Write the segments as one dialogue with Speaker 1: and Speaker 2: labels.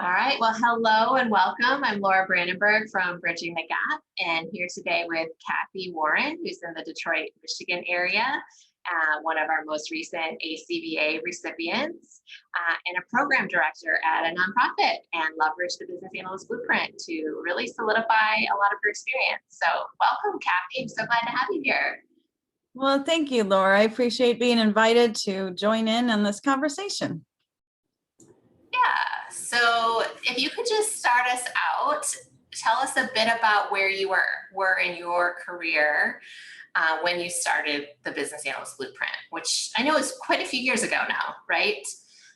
Speaker 1: All right. Well, hello and welcome. I'm Laura Brandenburg from Bridging the Gap, and here today with Kathy Warren, who's in the Detroit, Michigan area, one of our most recent ACBA recipients, and a program director at a nonprofit, and leveraged the Business Analyst Blueprint to really solidify a lot of her experience. So, welcome, Kathy. I'm so glad to have you here.
Speaker 2: Well, thank you, Laura. I appreciate being invited to join in on this conversation.
Speaker 1: Yeah. So if you could just start us out, tell us a bit about where you were in your career when you started the Business Analyst Blueprint, which I know is quite a few years ago now, right?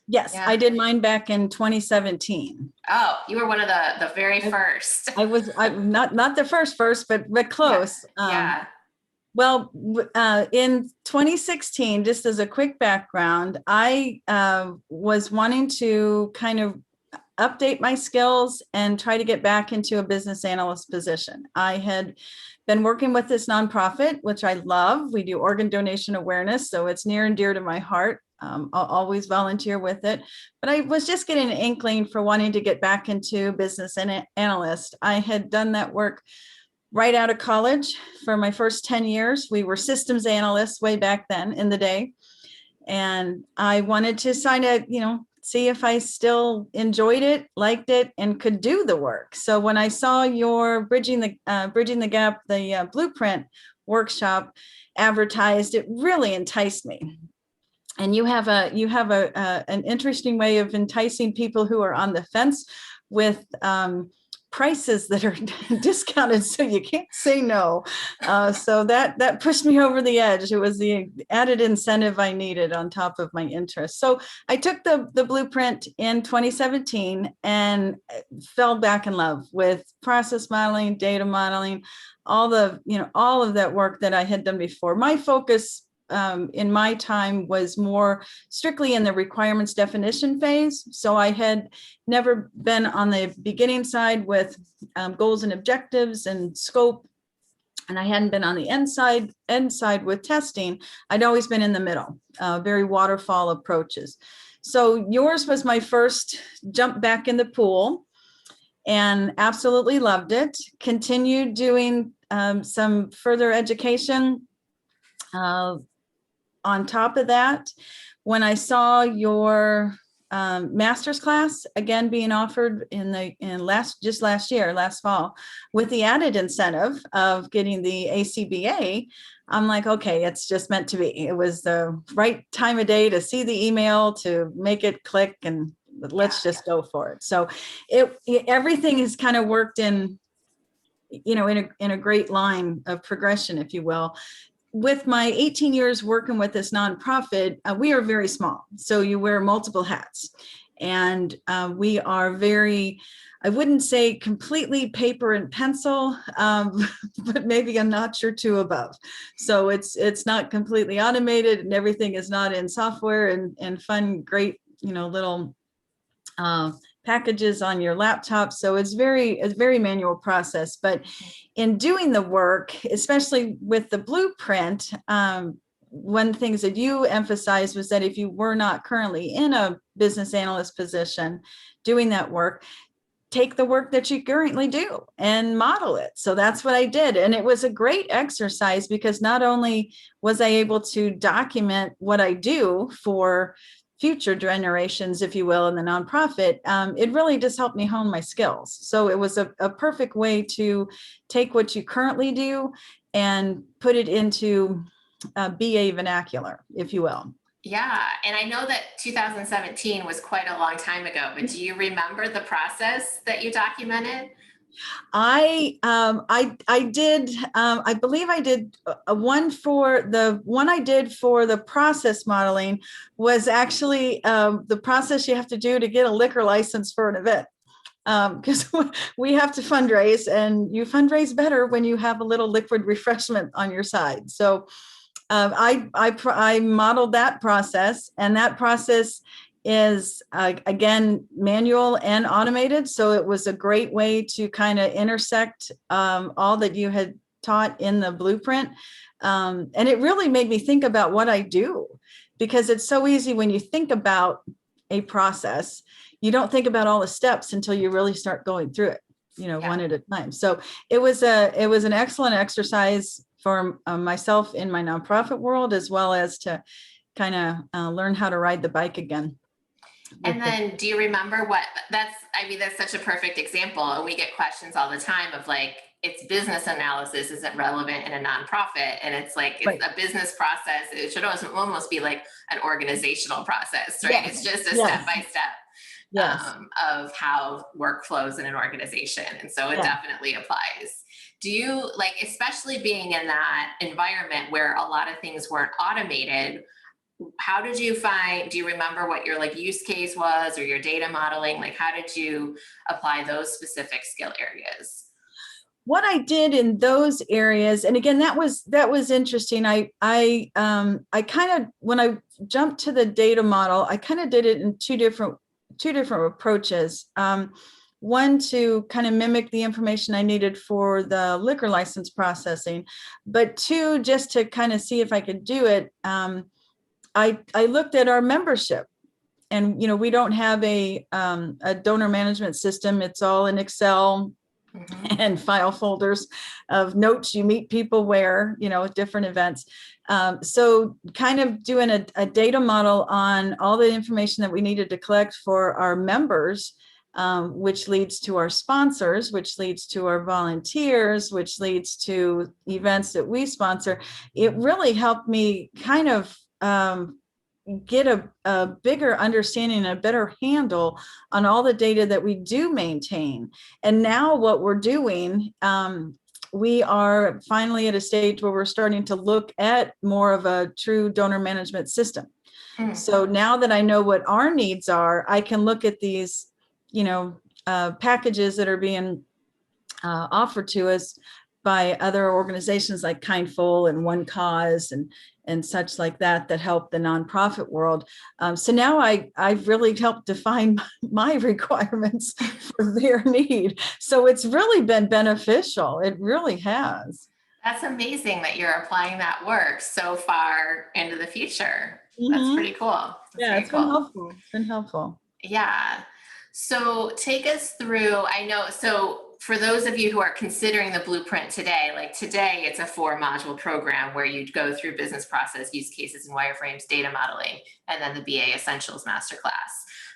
Speaker 2: Yes,
Speaker 1: Yeah.
Speaker 2: I did mine back in 2017.
Speaker 1: Oh, you were one of the very first.
Speaker 2: I'm not the first, but close.
Speaker 1: Yeah.
Speaker 2: Well, in 2016, just as a quick background, I was wanting to kind of update my skills and try to get back into a business analyst position. I had been working with this nonprofit, which I love. We do organ donation awareness, so it's near and dear to my heart. I'll always volunteer with it. But I was just getting an inkling for wanting to get back into business analyst. I had done that work right out of college for my first 10 years. We were systems analysts way back then in the day. And I wanted to see if I still enjoyed it, liked it, and could do the work. So when I saw your Bridging the Gap, the Blueprint workshop advertised, it really enticed me. And you have an interesting way of enticing people who are on the fence with prices that are discounted, so you can't say no. So that pushed me over the edge. It was the added incentive I needed on top of my interest. So I took the blueprint in 2017 and fell back in love with process modeling, data modeling, all of that work that I had done before. My focus in my time was more strictly in the requirements definition phase. So I had never been on the beginning side with goals and objectives and scope. And I hadn't been on the end side with testing. I'd always been in the middle, very waterfall approaches. So yours was my first jump back in the pool and absolutely loved it. Continued doing some further education. On top of that, when I saw your master's class again being offered last fall, with the added incentive of getting the ACBA, I'm like, okay, it's just meant to be. It was the right time of day to see the email, to make it click, and let's just go for it. So everything has kind of worked in a great line of progression, if you will. With my 18 years working with this nonprofit, we are very small. So you wear multiple hats. And we are very, I wouldn't say completely paper and pencil, but maybe a notch or two above. So it's not completely automated, and everything is not in software and fun, great, little packages on your laptop. So it's a very manual process. But in doing the work, especially with the blueprint, one of the things that you emphasized was that if you were not currently in a business analyst position doing that work, take the work that you currently do and model it. So that's what I did. And it was a great exercise because not only was I able to document what I do for future generations, if you will, in the nonprofit, it really just helped me hone my skills. So it was a perfect way to take what you currently do and put it into BA vernacular, if you will.
Speaker 1: Yeah, and I know that 2017 was quite a long time ago, but do you remember the process that you documented?
Speaker 2: I did. I believe I did one I did for the process modeling was actually the process you have to do to get a liquor license for an event. Because we have to fundraise, and you fundraise better when you have a little liquid refreshment on your side. So I modeled that process, and that process is again manual and automated. So it was a great way to kind of intersect all that you had taught in the blueprint. And it really made me think about what I do, because it's so easy when you think about a process, you don't think about all the steps until you really start going through it,
Speaker 1: Yeah.
Speaker 2: one at a time. So it was an excellent exercise for myself in my nonprofit world, as well as to kind of learn how to ride the bike again.
Speaker 1: And then do you remember that's such a perfect example. And we get questions all the time of like, it's business analysis isn't relevant in a nonprofit. And it's like, it's
Speaker 2: Right.
Speaker 1: a business process. It should almost be like an organizational process, right?
Speaker 2: Yes.
Speaker 1: It's just a
Speaker 2: Yes.
Speaker 1: step-by-step of how work flows in an organization. And so it definitely applies. Do you like, especially being in that environment where a lot of things weren't automated, how did you do you remember what your like use case was or your data modeling? Like, how did you apply those specific skill areas?
Speaker 2: What I did in those areas, and again, that was interesting. I kind of, when I jumped to the data model, I kind of did it in two different approaches. One, to kind of mimic the information I needed for the liquor license processing, but two, just to kind of see if I could do it. I looked at our membership, and we don't have a donor management system. It's all in Excel and file folders of notes you meet people where, at different events. So kind of doing a data model on all the information that we needed to collect for our members, which leads to our sponsors, which leads to our volunteers, which leads to events that we sponsor. It really helped me kind of get a bigger understanding and a better handle on all the data that we do maintain. And now what we're doing, we are finally at a stage where we're starting to look at more of a true donor management system. So now that I know what our needs are, I can look at these, packages that are being offered to us by other organizations like Kindful and One Cause and such like that help the nonprofit world. So now I've really helped define my requirements for their need. So it's really been beneficial. It really has.
Speaker 1: That's amazing that you're applying that work so far into the future. That's pretty cool.
Speaker 2: It's been helpful. It's been helpful.
Speaker 1: Yeah. So take us through, so for those of you who are considering the blueprint today, like today, it's a 4-module program where you go through business process, use cases, and wireframes, data modeling, and then the BA Essentials Masterclass.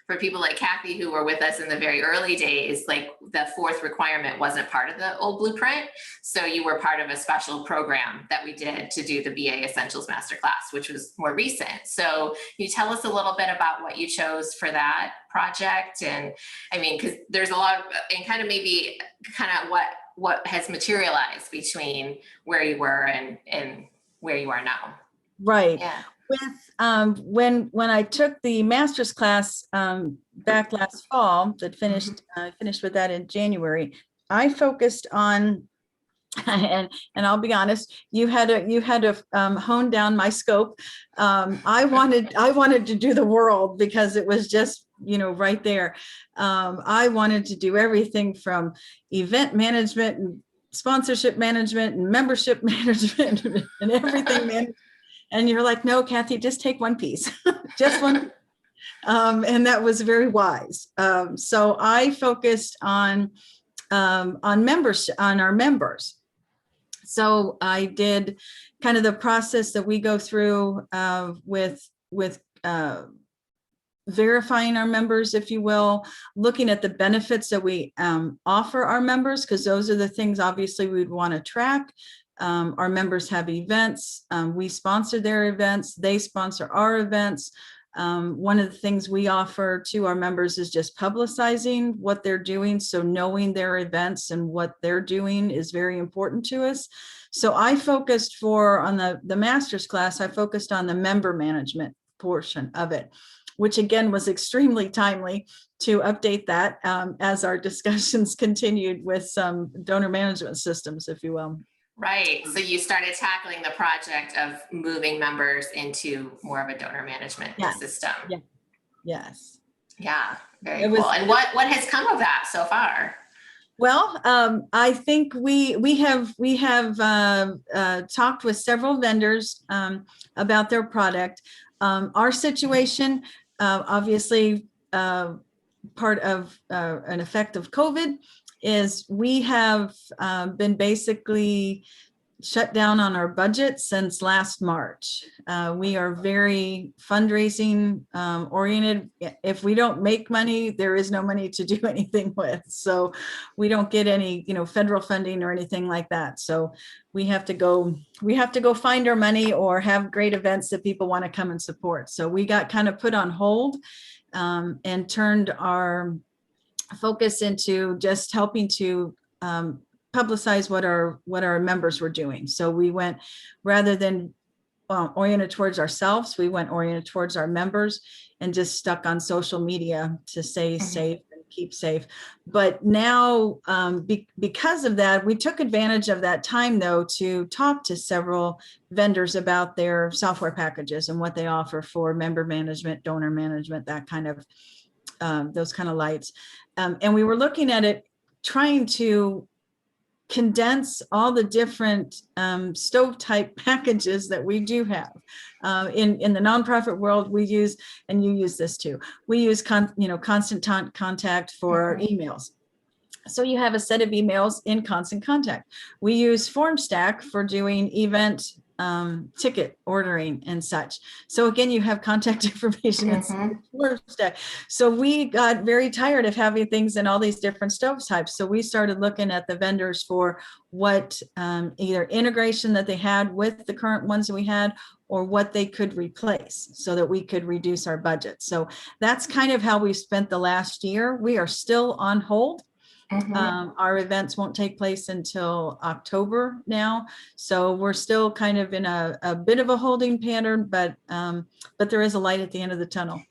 Speaker 1: For people like Kathy, who were with us in the very early days, like the 4th requirement wasn't part of the old blueprint. So you were part of a special program that we did to do the BA Essentials Masterclass, which was more recent. So can you tell us a little bit about what you chose for that project? And because there's a lot of, and kind of maybe kind of what has materialized between where you were and where you are now.
Speaker 2: Right.
Speaker 1: Yeah.
Speaker 2: With when I took the master's class back last fall, that finished with that in January, I focused on, and I'll be honest, you had to hone down my scope. I wanted to do the world because it was just right there. I wanted to do everything from event management and sponsorship management and membership management and everything. And you're like, no, Kathy, just take one piece, just one. And that was very wise. So I focused on membership, on our members. So I did kind of the process that we go through with verifying our members, if you will, looking at the benefits that we offer our members, because those are the things obviously we'd want to track. Our members have events. We sponsor their events. They sponsor our events. One of the things we offer to our members is just publicizing what they're doing. So knowing their events and what they're doing is very important to us. So I focused on the master's class, I focused on the member management portion of it, which again was extremely timely to update that as our discussions continued with some donor management systems, if you will.
Speaker 1: Right. So you started tackling the project of moving members into more of a donor management system.
Speaker 2: Yeah. Yes.
Speaker 1: Yeah. Very cool. And what has come of that so far?
Speaker 2: Well, I think we have talked with several vendors about their product. Our situation, obviously, part of an effect of COVID is we have been basically shut down on our budget since last March. We are very fundraising oriented. If we don't make money, there is no money to do anything with. So we don't get any, federal funding or anything like that. So we have to go find our money or have great events that people want to come and support. So we got kind of put on hold and turned our focus into just helping to publicize what our members were doing. So we went, rather than oriented towards ourselves, we went oriented towards our members and just stuck on social media to stay safe and keep safe. But now, because of that, we took advantage of that time though to talk to several vendors about their software packages and what they offer for member management, donor management, that kind of those kind of lights. And we were looking at it, trying to condense all the different stovepipe packages that we do have. In the nonprofit world, we use, and you use this too, we use constant contact for our emails. So you have a set of emails in constant contact. We use FormStack for doing event ticket ordering and such. So again, you have contact information in FormStack. So we got very tired of having things in all these different stovepipes. So we started looking at the vendors for what either integration that they had with the current ones that we had, or what they could replace so that we could reduce our budget. So that's kind of how we spent the last year. We are still on hold. Our events won't take place until October now. So we're still kind of in a bit of a holding pattern, but there is a light at the end of the tunnel.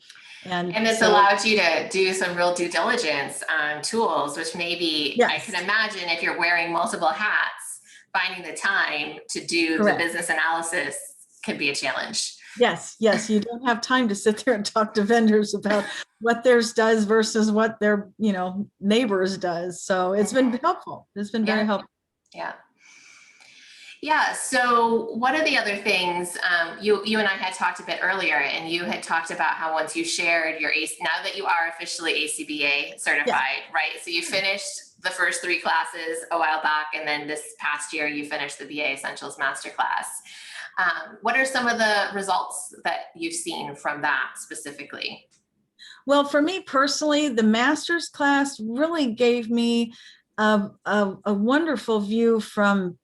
Speaker 2: And
Speaker 1: this allowed you to do some real due diligence on tools, which maybe I can imagine if you're wearing multiple hats, finding the time to do the business analysis can be a challenge.
Speaker 2: Yes, you don't have time to sit there and talk to vendors about what theirs does versus what their, neighbors does. So it's been helpful. It's been very helpful.
Speaker 1: Yeah. So one of the other things you and I had talked a bit earlier, and you had talked about how once you shared your now that you are officially ACBA certified, right? So you finished the first 3 classes a while back, and then this past year you finished the BA Essentials Masterclass. What are some of the results that you've seen from that specifically?
Speaker 2: Well, for me personally, the master's class really gave me a wonderful view from,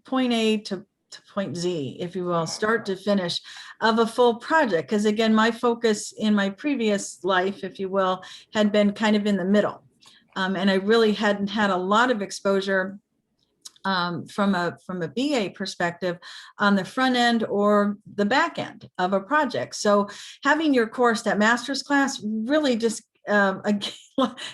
Speaker 2: point A to point Z, if you will, start to finish, of a full project. Because again, my focus in my previous life, if you will, had been kind of in the middle. And I really hadn't had a lot of exposure from a BA perspective on the front end or the back end of a project. So having your course, that master's class, really just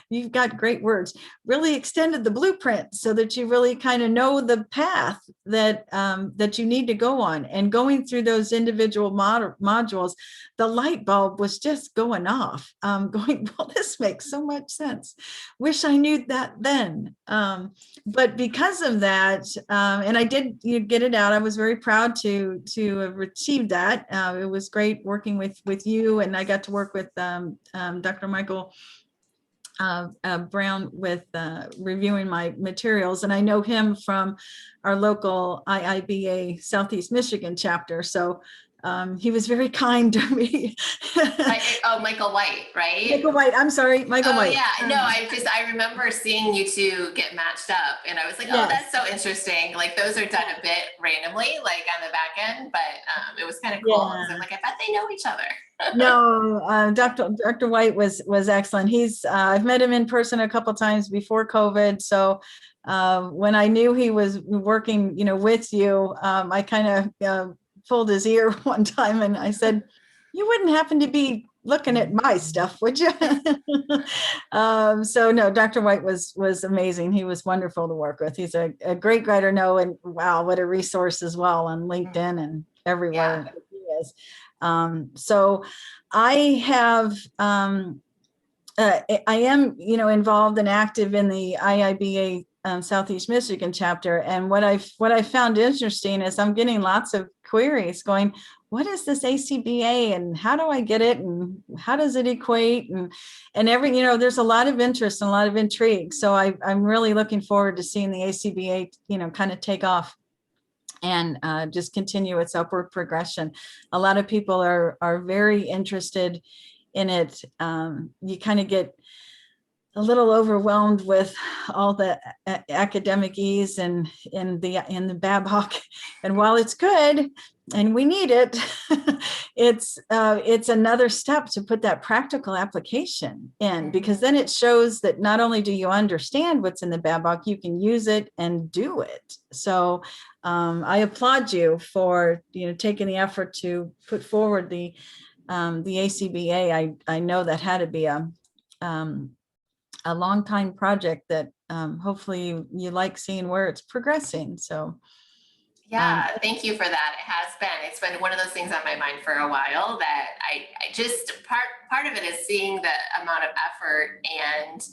Speaker 2: you've got great words, really extended the blueprint so that you really kind of know the path that that you need to go on. And going through those individual modules, the light bulb was just going off, going, well, this makes so much sense. Wish I knew that then. But because of that, and I did get it out, I was very proud to have achieved that. It was great working with you, and I got to work with Dr. Michael Brown with reviewing my materials, and I know him from our local IIBA Southeast Michigan chapter. So he was very kind to me.
Speaker 1: Michael White, right?
Speaker 2: Michael White. I'm sorry, Michael White.
Speaker 1: Yeah, no, I remember seeing you two get matched up, and I was like, oh, that's so interesting. Like those are done a bit randomly, like on the back end, but it was kind of cool. Yeah. I'm like, I bet they know each other.
Speaker 2: No, Dr. White was excellent. I've met him in person a couple times before COVID. So when I knew he was working, with you, I kind of pulled his ear one time and I said, you wouldn't happen to be looking at my stuff, would you? So no, Dr. White was amazing. He was wonderful to work with. He's a great writer, and wow, what a resource as well on LinkedIn and everywhere he is. So I have, I am, involved and active in the IIBA Southeast Michigan chapter. And what I found interesting is I'm getting lots of queries going, what is this ACBA and how do I get it and how does it equate, and there's a lot of interest and a lot of intrigue. So I'm really looking forward to seeing the ACBA kind of take off and just continue its upward progression. A lot of people are very interested in it. You kind of get a little overwhelmed with all the academic ease and in the Babok, and while it's good and we need it, it's another step to put that practical application in, because then it shows that not only do you understand what's in the Babok, you can use it and do it. So I applaud you for taking the effort to put forward the ACBA. I know that had to be a long time project that hopefully you like seeing where it's progressing. So
Speaker 1: yeah, thank you for that. It's been one of those things on my mind for a while that I just, part of it is seeing the amount of effort and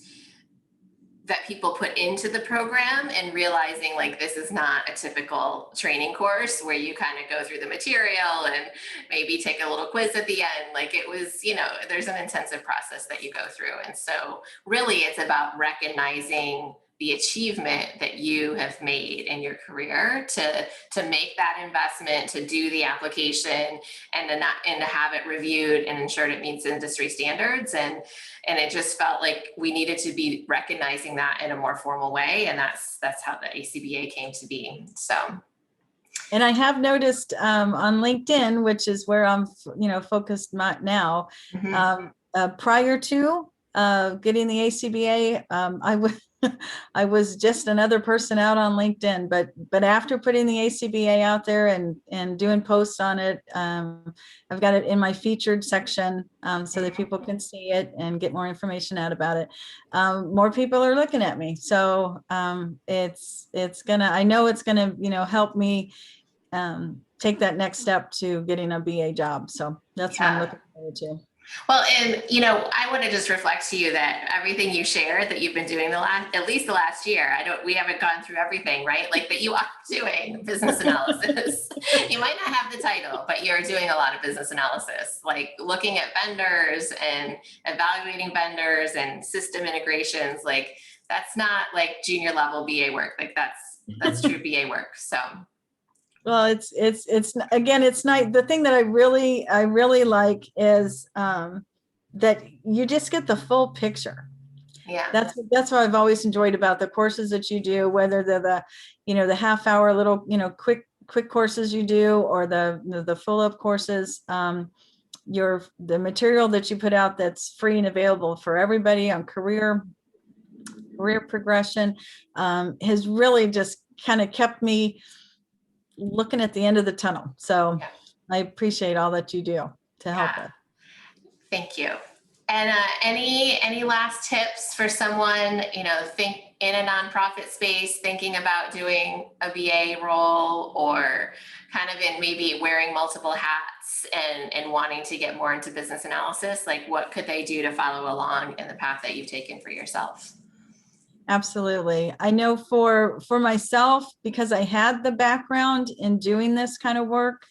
Speaker 1: that people put into the program and realizing like this is not a typical training course where you kind of go through the material and maybe take a little quiz at the end. Like it was, there's an intensive process that you go through. And so really it's about recognizing the achievement that you have made in your career to make that investment, to do the application and to have it reviewed and ensured it meets industry standards. And it just felt like we needed to be recognizing that in a more formal way. And that's how the ACBA came to be. So.
Speaker 2: And I have noticed on LinkedIn, which is where I'm, focused now, prior to getting the ACBA, I was just another person out on LinkedIn, but after putting the ACBA out there and doing posts on it, I've got it in my featured section so that people can see it and get more information out about it. More people are looking at me, so I know it's gonna help me take that next step to getting a BA job. So that's what I'm looking forward to.
Speaker 1: Well, and I want to just reflect to you that everything you shared that you've been doing at least the last year, we haven't gone through everything, right? Like that you are doing business analysis. You might not have the title, but you're doing a lot of business analysis, like looking at vendors and evaluating vendors and system integrations. Like that's not like junior level BA work. Like that's true BA work. So.
Speaker 2: Well, it's again, it's nice. The thing that I really like is that you just get the full picture.
Speaker 1: Yeah.
Speaker 2: That's what I've always enjoyed about the courses that you do, whether they're the half-hour little, quick courses you do, or the full-up courses. The material that you put out that's free and available for everybody on career progression has really just kind of kept me looking at the end of the tunnel. So I appreciate all that you do to help us.
Speaker 1: Thank you. And any last tips for someone, think in a nonprofit space, thinking about doing a BA role, or kind of in maybe wearing multiple hats and wanting to get more into business analysis? Like what could they do to follow along in the path that you've taken for yourself?
Speaker 2: Absolutely. I know for myself, because I had the background in doing this kind of work,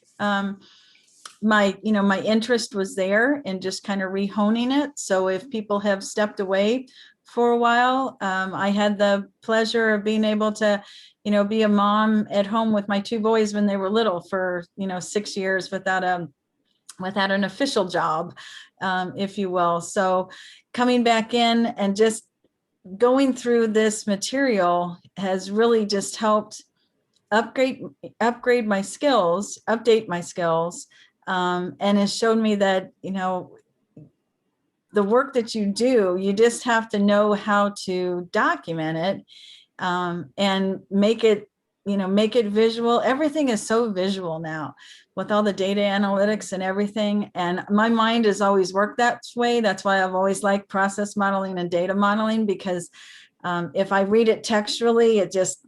Speaker 2: my interest was there and just kind of rehoning it. So if people have stepped away for a while, I had the pleasure of being able to, be a mom at home with my two boys when they were little for, 6 years without an official job, if you will. So coming back in and just going through this material has really just helped upgrade my skills, update my skills, and has shown me that, the work that you do, you just have to know how to document it and make it visual. Everything is so visual now with all the data analytics and everything. And my mind has always worked that way. That's why I've always liked process modeling and data modeling, because if I read it textually, it just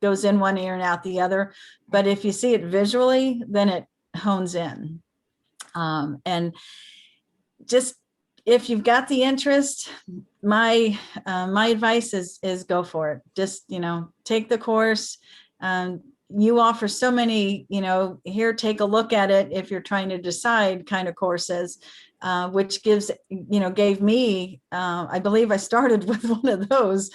Speaker 2: goes in one ear and out the other. But if you see it visually, then it hones in. And just if you've got the interest, my advice is go for it. Just, take the course. You offer so many, here, take a look at it if you're trying to decide kind of courses, which gave me, I believe I started with one of those,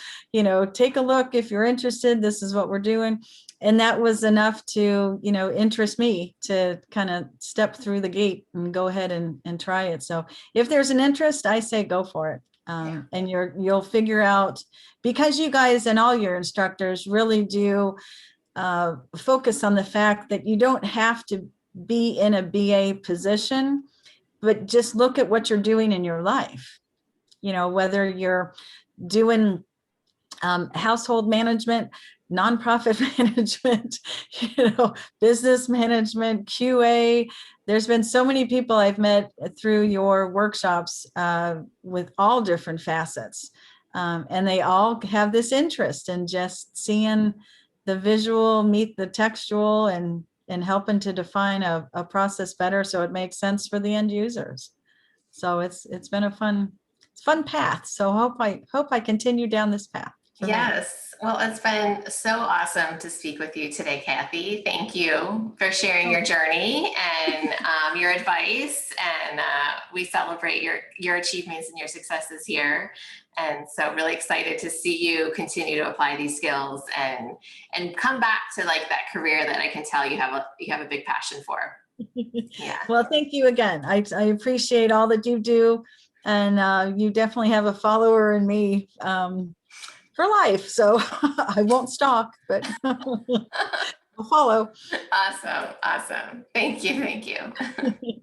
Speaker 2: take a look if you're interested, this is what we're doing. And that was enough to, interest me to kind of step through the gate and go ahead and try it. So if there's an interest, I say go for it. And you'll figure out, because you guys and all your instructors really do focus on the fact that you don't have to be in a BA position, but just look at what you're doing in your life. Whether you're doing household management, nonprofit management, business management, QA. There's been so many people I've met through your workshops with all different facets. And they all have this interest in just seeing the visual meet the textual and helping to define a process better so it makes sense for the end users. So it's been a fun path. So hope I continue down this path.
Speaker 1: Yes. Well, it's been so awesome to speak with you today, Kathy. Thank you for sharing your journey and your advice. And we celebrate your achievements and your successes here. And so really excited to see you continue to apply these skills and come back to like that career that I can tell you have a big passion for. Yeah.
Speaker 2: Well, thank you again. I appreciate all that you do. And you definitely have a follower in me for life. So I won't stalk, but I'll follow.
Speaker 1: Awesome. Awesome. Thank you. Thank you.